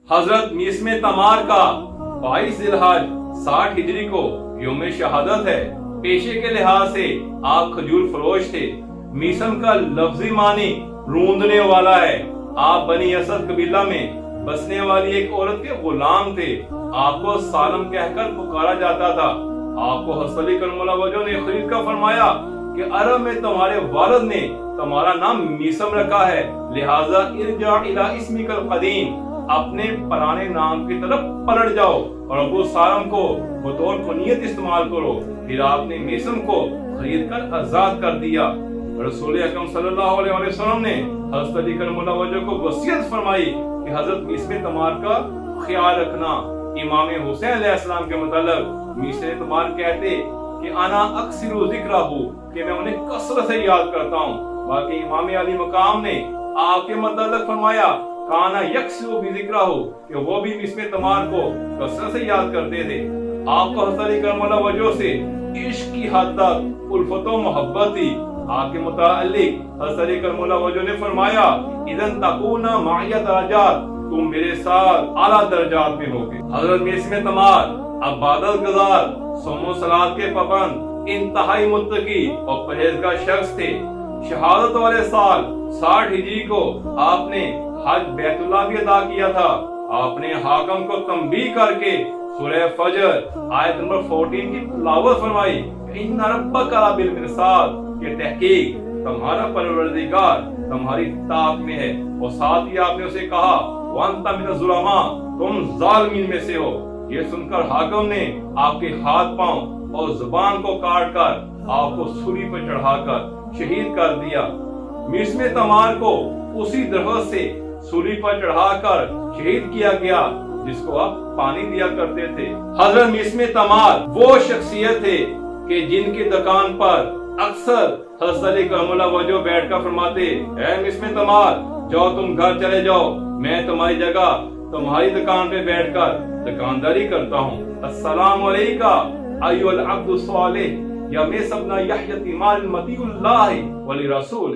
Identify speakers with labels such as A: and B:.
A: हजरत मीसम तमार का 22 जिलहज 60 हिजरी को यौम शहादत है। पेशे के लिहाज से आप खजूर फरोश थे। मीसम का लफ्जी मानी रूंदने वाला है। आप बनी असद कबीला में बसने वाली एक औरत के गुलाम थे। आपको सालम कहकर पुकारा जाता था। आपको हज़रत अली करमुल्लाह वजह ने खरीद कर फरमाया कि अरब में तुम्हारे वालिद ने तुम्हारा नाम मीसम रखा है, लिहाजा इरजा इला इस्मिकल कदीम, अपने पुराने नाम की तरफ पलट जाओ और अबू सालम को बतौर कुनियत इस्तेमाल करो। फिर आपने मीसम को खरीद कर आजाद कर दिया। रसूल अकरम सल्लल्लाहु अलैहि वसल्लम ने हज़रत अली करमुल्लाह वजह को वसीयत फरमाई कि हज़रत मीसम तमार का ख्याल रखना। इमाम हुसैन अलैहिस्सलाम के मुताल्लिक़ मीसम तमार कहते कि अना अक्सरू ज़िक्रहु, कि मैं उन्हें कसरत से याद करता हूँ। बाकी इमाम अली मकाम ने आपके मुताल्लिक़ फरमाया काना यक्सरू बिज़िक्रहु, कि वो भी मीसम तमार को कसरत से याद करते थे। आपको हज़रत अली करमुल्लाह वजह से इश्क की हद तक उल्फत व मोहब्बत थी। आपके मुताल्लिक़ हज़रत अली करमुल्लाह वजह ने फरमाया इज़न तकूना माइया दरजात, तुम मेरे साथ आला दर्जात में होगे। हज़रत मीसम तमार इबादत गुज़ार, सोमो सलात के पाबंद, इंतहाई मुत्तकी और परहेज़गार शख्स थे। शहादत वाले साल 60 हिजरी को आपने हज बैतुल्लाह भी अदा किया था। आपने हाकम को तंबीह करके सूरह फजर आयत नंबर 14 की तिलावत फरमाई, इन्ना रब्बका बिल मिरसाद, के तहकीक तुम्हारा परवरदिगार तुम्हारी ताक में है। और साथ ही आपने उसे कहा वंता मिनज़ ज़ुलमा, तुम जालिमीन में से हो। ये सुनकर हाकम ने आपके हाथ पांव और जुबान को काट कर आपको सूली पर चढ़ाकर शहीद कर दिया। मीसम तमार को उसी तरह से सूली पर चढ़ाकर शहीद किया गया जिसको आप पानी दिया करते थे। हजरत मीसम तमार वो शख्सियत थे कि जिनकी दुकान पर अक्सर हज़रत अली करमुल्लाह वजह बैठकर फरमाते, ऐ मीसम तमार, जाओ तुम घर चले जाओ, मैं तुम्हारी जगह तुम्हारी दुकान पे बैठकर दुकानदारी करता हूँ। अस्सलामु अलैका अय्युल अब्दुस सालिह, या मैं सबना यहयती माल मतीउल्लाह वली रसूल।